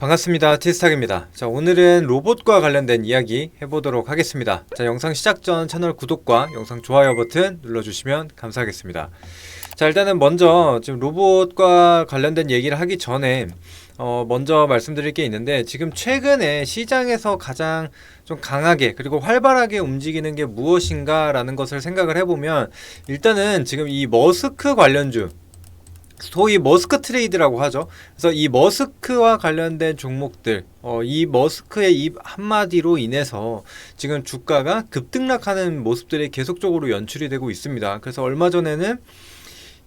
반갑습니다. 티스탁입니다. 자, 오늘은 로봇과 관련된 이야기 해보도록 하겠습니다. 자, 영상 시작 전 채널 구독과 영상 좋아요 버튼 눌러주시면 감사하겠습니다. 자, 일단은 먼저 지금 로봇과 관련된 얘기를 하기 전에 먼저 말씀드릴 게 있는데, 지금 최근에 시장에서 가장 좀 강하게 그리고 활발하게 움직이는 게 무엇인가 라는 것을 생각을 해보면, 일단은 지금 이 머스크 관련주, 소위 머스크 트레이드라고 하죠. 그래서 이 머스크와 관련된 종목들, 이 머스크의 이 한마디로 인해서 지금 주가가 급등락하는 모습들이 계속적으로 연출이 되고 있습니다. 그래서 얼마 전에는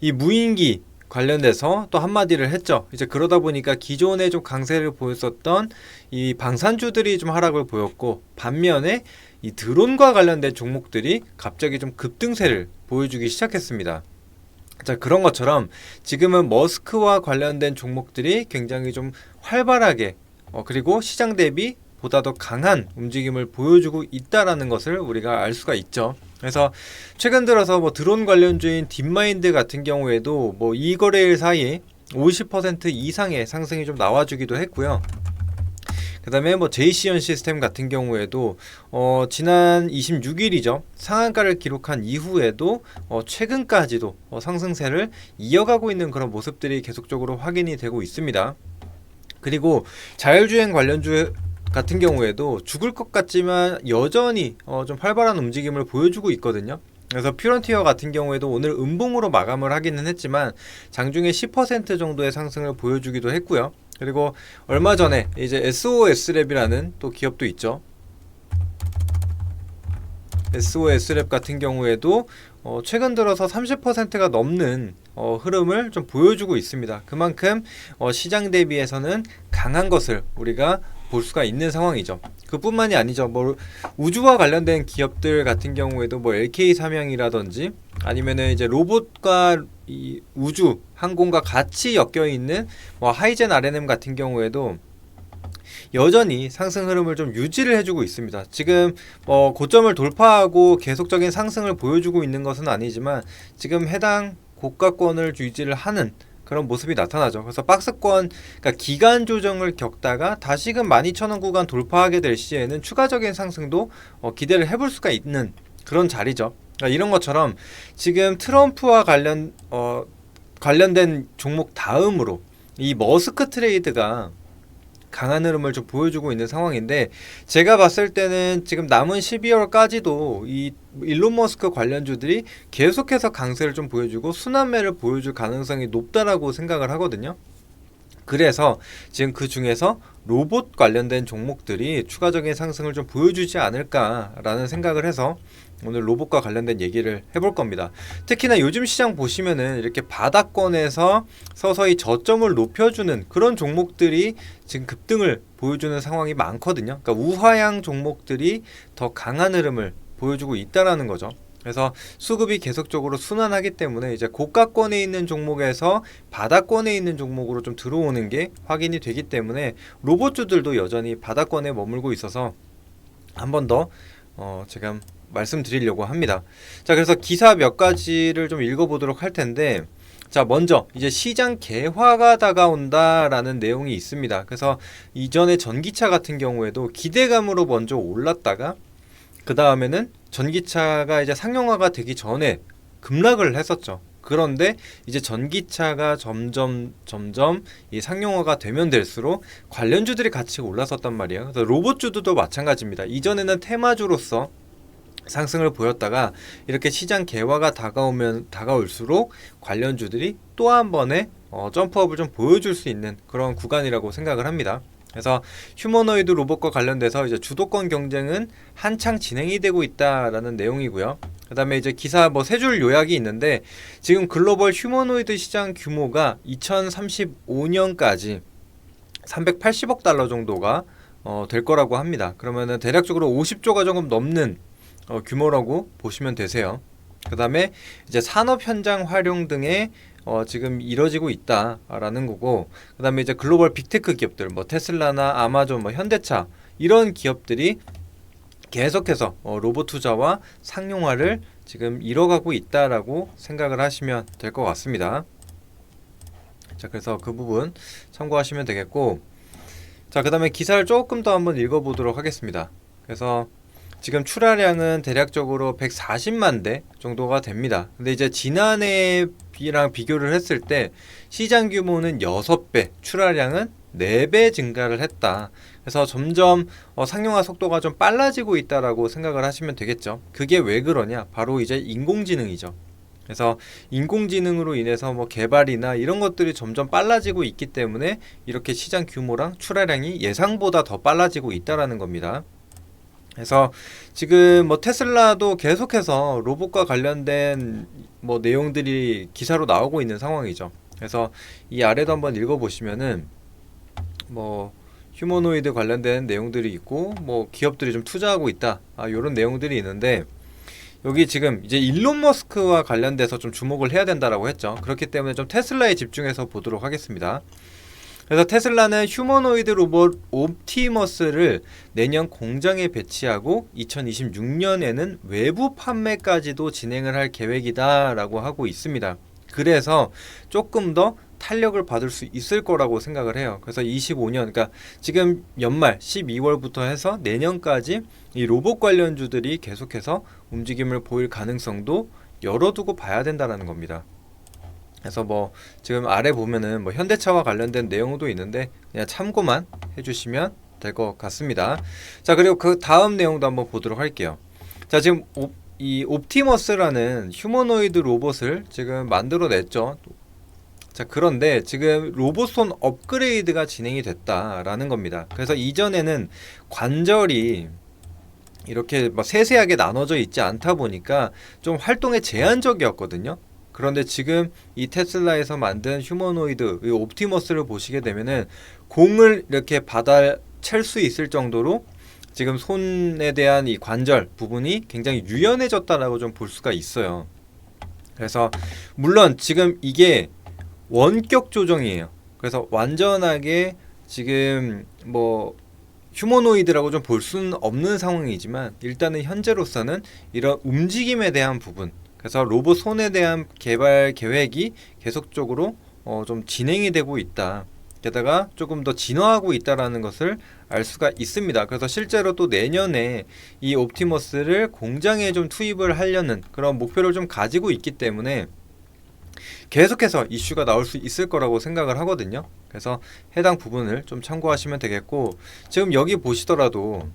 이 무인기 관련돼서 또 한마디를 했죠. 이제 그러다 보니까 기존에 좀 강세를 보였었던 이 방산주들이 좀 하락을 보였고, 반면에 이 드론과 관련된 종목들이 갑자기 좀 급등세를 보여주기 시작했습니다. 자, 그런 것처럼 지금은 머스크와 관련된 종목들이 굉장히 좀 활발하게 그리고 시장 대비 보다 더 강한 움직임을 보여주고 있다라는 것을 우리가 알 수가 있죠. 그래서 최근 들어서 뭐 드론 관련주인 딥마인드 같은 경우에도 뭐 2거래일 사이에 50% 이상의 상승이 좀 나와주기도 했고요. 그 다음에 뭐 제이시언 시스템 같은 경우에도 지난 26일이죠. 상한가를 기록한 이후에도 최근까지도 상승세를 이어가고 있는 그런 모습들이 계속적으로 확인이 되고 있습니다. 그리고 자율주행 관련주 같은 경우에도 죽을 것 같지만 여전히 좀 활발한 움직임을 보여주고 있거든요. 그래서 퓨런티어 같은 경우에도 오늘 음봉으로 마감을 하기는 했지만 장중에 10% 정도의 상승을 보여주기도 했고요. 그리고 얼마 전에 이제 SOS랩이라는 또 기업도 있죠. SOS랩 같은 경우에도 최근 들어서 30%가 넘는 흐름을 좀 보여주고 있습니다. 그만큼 시장 대비해서는 강한 것을 우리가 볼 수가 있는 상황이죠. 그뿐만이 아니죠. 뭐 우주와 관련된 기업들 같은 경우에도 뭐 LK 삼양이라든지 아니면은 이제 로봇과 이 우주 항공과 같이 엮여 있는 뭐 하이젠 R&M 같은 경우에도 여전히 상승 흐름을 좀 유지를 해주고 있습니다. 지금 고점을 돌파하고 계속적인 상승을 보여주고 있는 것은 아니지만 지금 해당 고가권을 유지를 하는 그런 모습이 나타나죠. 그래서 박스권, 그러니까 기간 조정을 겪다가 다시금 12,000원 구간 돌파하게 될 시에는 추가적인 상승도 기대를 해볼 수가 있는 그런 자리죠. 그러니까 이런 것처럼 지금 트럼프와 관련된 종목 다음으로 이 머스크 트레이드가 강한 흐름을 좀 보여주고 있는 상황인데, 제가 봤을 때는 지금 남은 12월까지도 이 일론 머스크 관련주들이 계속해서 강세를 좀 보여주고 순환매를 보여줄 가능성이 높다라고 생각을 하거든요. 그래서 지금 그 중에서 로봇 관련된 종목들이 추가적인 상승을 좀 보여주지 않을까라는 생각을 해서 오늘 로봇과 관련된 얘기를 해볼 겁니다. 특히나 요즘 시장 보시면은 이렇게 바닥권에서 서서히 저점을 높여주는 그런 종목들이 지금 급등을 보여주는 상황이 많거든요. 그러니까 우하향 종목들이 더 강한 흐름을 보여주고 있다라는 거죠. 그래서 수급이 계속적으로 순환하기 때문에 이제 고가권에 있는 종목에서 바닥권에 있는 종목으로 좀 들어오는 게 확인이 되기 때문에 로봇주들도 여전히 바닥권에 머물고 있어서 한 번 더 제가 말씀드리려고 합니다. 자, 그래서 기사 몇 가지를 좀 읽어보도록 할 텐데, 자, 먼저 이제 시장 개화가 다가온다라는 내용이 있습니다. 그래서 이전에 전기차 같은 경우에도 기대감으로 먼저 올랐다가 그 다음에는 전기차가 이제 상용화가 되기 전에 급락을 했었죠. 그런데 이제 전기차가 점점 이 상용화가 되면 될수록 관련주들이 같이 올랐었단 말이에요. 그래서 로봇주도 마찬가지입니다. 이전에는 테마주로서 상승을 보였다가 이렇게 시장 개화가 다가올수록 관련주들이 또 한 번의 점프업을 좀 보여줄 수 있는 그런 구간이라고 생각을 합니다. 그래서 휴머노이드 로봇과 관련돼서 이제 주도권 경쟁은 한창 진행이 되고 있다라는 내용이고요. 그 다음에 이제 기사 뭐 세 줄 요약이 있는데, 지금 글로벌 휴머노이드 시장 규모가 2035년까지 380억 달러 정도가 될 거라고 합니다. 그러면은 대략적으로 50조가 조금 넘는 규모라고 보시면 되세요. 그 다음에 이제 산업 현장 활용 등의 지금 이뤄지고 있다라는 거고, 그 다음에 이제 글로벌 빅테크 기업들, 뭐 테슬라나 아마존, 뭐 현대차 이런 기업들이 계속해서 로봇 투자와 상용화를 지금 이뤄가고 있다라고 생각을 하시면 될 것 같습니다. 자, 그래서 그 부분 참고하시면 되겠고, 자, 그 다음에 기사를 조금 더 한번 읽어보도록 하겠습니다. 그래서 지금 출하량은 대략적으로 140만 대 정도가 됩니다. 근데 이제 지난해랑 비교를 했을 때 시장 규모는 6배, 출하량은 4배 증가를 했다. 그래서 점점 상용화 속도가 좀 빨라지고 있다라고 생각을 하시면 되겠죠. 그게 왜 그러냐? 바로 이제 인공지능이죠. 그래서 인공지능으로 인해서 뭐 개발이나 이런 것들이 점점 빨라지고 있기 때문에 이렇게 시장 규모랑 출하량이 예상보다 더 빨라지고 있다라는 겁니다. 그래서 지금 뭐 테슬라도 계속해서 로봇과 관련된 뭐 내용들이 기사로 나오고 있는 상황이죠. 그래서 이 아래도 한번 읽어보시면은 뭐 휴머노이드 관련된 내용들이 있고 뭐 기업들이 좀 투자하고 있다, 이런 내용들이 있는데, 여기 지금 이제 일론 머스크와 관련돼서 좀 주목을 해야 된다라고 했죠. 그렇기 때문에 좀 테슬라에 집중해서 보도록 하겠습니다. 그래서 테슬라는 휴머노이드 로봇 옵티머스를 내년 공장에 배치하고 2026년에는 외부 판매까지도 진행을 할 계획이다 라고 하고 있습니다. 그래서 조금 더 탄력을 받을 수 있을 거라고 생각을 해요. 그래서 25년, 그러니까 지금 연말 12월부터 해서 내년까지 이 로봇 관련주들이 계속해서 움직임을 보일 가능성도 열어두고 봐야 된다는 겁니다. 그래서 뭐 지금 아래 보면은 뭐 현대차와 관련된 내용도 있는데 그냥 참고만 해주시면 될 것 같습니다. 자, 그리고 그 다음 내용도 한번 보도록 할게요. 자, 지금 이 옵티머스라는 휴머노이드 로봇을 지금 만들어냈죠. 자, 그런데 지금 로봇손 업그레이드가 진행이 됐다라는 겁니다. 그래서 이전에는 관절이 이렇게 막 세세하게 나눠져 있지 않다 보니까 좀 활동에 제한적이었거든요. 그런데 지금 이 테슬라에서 만든 휴머노이드 이 옵티머스를 보시게 되면은 공을 이렇게 받아 챌 수 있을 정도로 지금 손에 대한 이 관절 부분이 굉장히 유연해졌다라고 좀 볼 수가 있어요. 그래서 물론 지금 이게 원격 조정이에요. 그래서 완전하게 지금 뭐 휴머노이드라고 좀 볼 수는 없는 상황이지만 일단은 현재로서는 이런 움직임에 대한 부분, 그래서 로봇 손에 대한 개발 계획이 계속적으로 좀 진행이 되고 있다. 게다가 조금 더 진화하고 있다라는 것을 알 수가 있습니다. 그래서 실제로 또 내년에 이 옵티머스를 공장에 좀 투입을 하려는 그런 목표를 좀 가지고 있기 때문에 계속해서 이슈가 나올 수 있을 거라고 생각을 하거든요. 그래서 해당 부분을 좀 참고하시면 되겠고, 지금 여기 보시더라도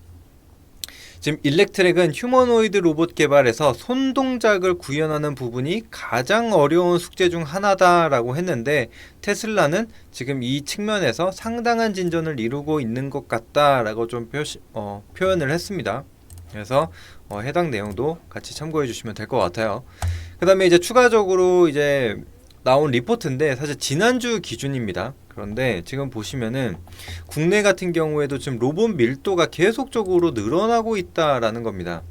지금 일렉트렉은 휴머노이드 로봇 개발에서 손 동작을 구현하는 부분이 가장 어려운 숙제 중 하나다라고 했는데, 테슬라는 지금 이 측면에서 상당한 진전을 이루고 있는 것 같다라고 좀 표현을 했습니다. 그래서 해당 내용도 같이 참고해 주시면 될 것 같아요. 그 다음에 이제 추가적으로 이제 나온 리포트인데 사실 지난주 기준입니다. 그런데 지금 보시면은 국내 같은 경우에도 지금 로봇 밀도가 계속적으로 늘어나고 있다라는 겁니다.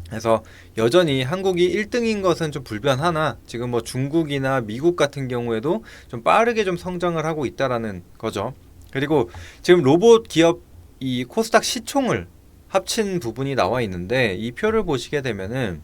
그래서 여전히 한국이 1등인 것은 좀 불변하나 지금 뭐 중국이나 미국 같은 경우에도 좀 빠르게 좀 성장을 하고 있다라는 거죠. 그리고 지금 로봇 기업 이 코스닥 시총을 합친 부분이 나와 있는데 이 표를 보시게 되면은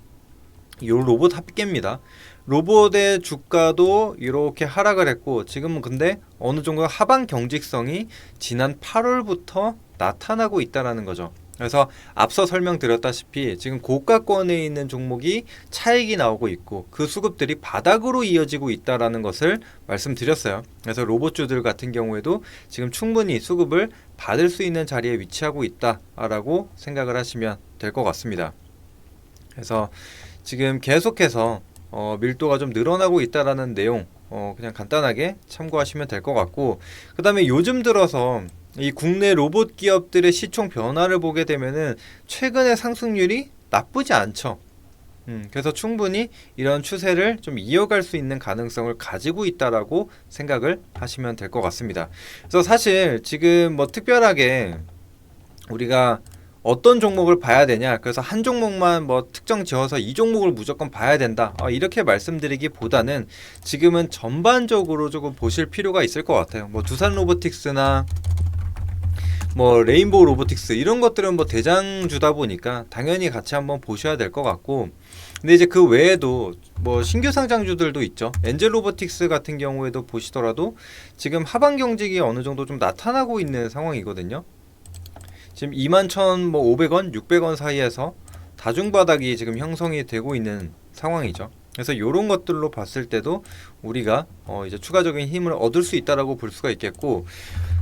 이 로봇 합계입니다. 로봇의 주가도 이렇게 하락을 했고 지금은 근데 어느 정도 하방 경직성이 지난 8월부터 나타나고 있다라는 거죠. 그래서 앞서 설명드렸다시피 지금 고가권에 있는 종목이 차익이 나오고 있고 그 수급들이 바닥으로 이어지고 있다라는 것을 말씀드렸어요. 그래서 로봇주들 같은 경우에도 지금 충분히 수급을 받을 수 있는 자리에 위치하고 있다라고 생각을 하시면 될 것 같습니다. 그래서 지금 계속해서 밀도가 좀 늘어나고 있다라는 내용 그냥 간단하게 참고하시면 될 것 같고, 그 다음에 요즘 들어서 이 국내 로봇 기업들의 시총 변화를 보게 되면은 최근의 상승률이 나쁘지 않죠. 그래서 충분히 이런 추세를 좀 이어갈 수 있는 가능성을 가지고 있다라고 생각을 하시면 될 것 같습니다. 그래서 사실 지금 뭐 특별하게 우리가 어떤 종목을 봐야 되냐, 그래서 한 종목만 뭐 특정 지어서 이 종목을 무조건 봐야 된다, 이렇게 말씀드리기보다는 지금은 전반적으로 조금 보실 필요가 있을 것 같아요. 뭐 두산 로보틱스나 뭐 레인보우 로보틱스 이런 것들은 뭐 대장주다 보니까 당연히 같이 한번 보셔야 될 것 같고, 근데 이제 그 외에도 뭐 신규 상장주들도 있죠. 엔젤 로보틱스 같은 경우에도 보시더라도 지금 하방 경직이 어느 정도 좀 나타나고 있는 상황이거든요. 지금 21,500원, 600원 사이에서 다중바닥이 지금 형성이 되고 있는 상황이죠. 그래서 이런 것들로 봤을 때도 우리가 이제 추가적인 힘을 얻을 수 있다라고 볼 수가 있겠고,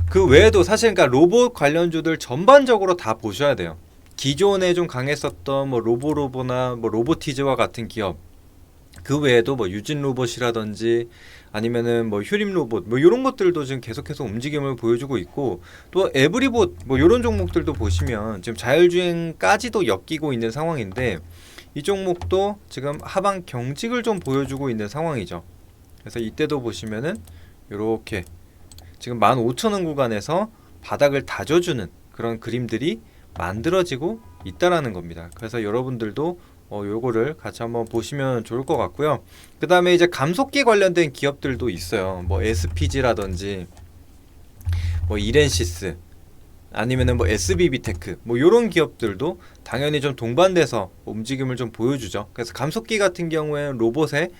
그 외에도 사실 그러니까 로봇 관련주들 전반적으로 다 보셔야 돼요. 기존에 좀 강했었던 뭐 로보로보나 뭐 로보티즈와 같은 기업, 그 외에도 뭐 유진 로봇이라든지 아니면은 뭐 휴림 로봇 뭐 이런 것들도 지금 계속해서 움직임을 보여주고 있고, 또 에브리봇 뭐 이런 종목들도 보시면 지금 자율주행까지도 엮이고 있는 상황인데, 이 종목도 지금 하방 경직을 좀 보여주고 있는 상황이죠. 그래서 이때도 보시면은 이렇게 지금 15,000원 구간에서 바닥을 다져주는 그런 그림들이 만들어지고 있다라는 겁니다. 그래서 여러분들도 요거를 같이 한번 보시면 좋을 것 같고요. 그 다음에 이제 감속기 관련된 기업들도 있어요. 뭐 SPG라든지 뭐 이렌시스 아니면은 뭐 SBB테크 뭐 요런 기업들도 당연히 좀 동반돼서 움직임을 좀 보여주죠. 그래서 감속기 같은 경우에는 로봇의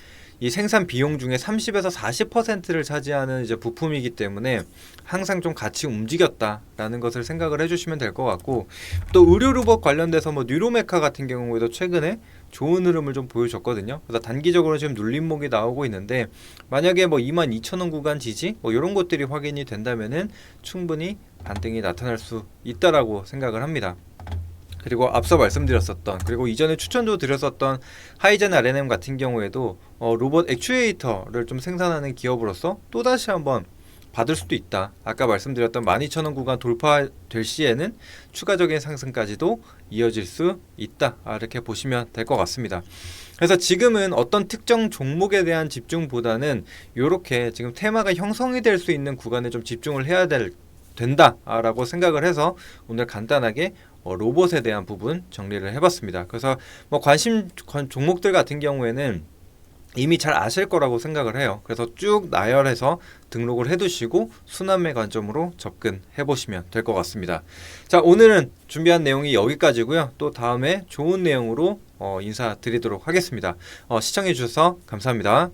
이 생산 비용 중에 30에서 40%를 차지하는 이제 부품이기 때문에 항상 좀 같이 움직였다라는 것을 생각을 해주시면 될 것 같고, 또 의료 로봇 관련돼서 뭐 뉴로메카 같은 경우에도 최근에 좋은 흐름을 좀 보여줬거든요. 그래서 단기적으로 지금 눌림목이 나오고 있는데, 만약에 뭐 22,000원 구간 지지 뭐 이런 것들이 확인이 된다면은 충분히 반등이 나타날 수 있다라고 생각을 합니다. 그리고 앞서 말씀드렸었던, 그리고 이전에 추천도 드렸었던 하이젠 R&M 같은 경우에도 로봇 액추에이터를 좀 생산하는 기업으로서 또다시 한번 받을 수도 있다. 아까 말씀드렸던 12,000원 구간 돌파될 시에는 추가적인 상승까지도 이어질 수 있다. 이렇게 보시면 될 것 같습니다. 그래서 지금은 어떤 특정 종목에 대한 집중보다는 이렇게 지금 테마가 형성이 될 수 있는 구간에 좀 집중을 해야 된다라고 생각을 해서 오늘 간단하게 로봇에 대한 부분 정리를 해봤습니다. 그래서 뭐 관심 종목들 같은 경우에는 이미 잘 아실 거라고 생각을 해요. 그래서 쭉 나열해서 등록을 해두시고 순환매 관점으로 접근해 보시면 될 것 같습니다. 자, 오늘은 준비한 내용이 여기까지고요. 또 다음에 좋은 내용으로 인사드리도록 하겠습니다. 시청해 주셔서 감사합니다.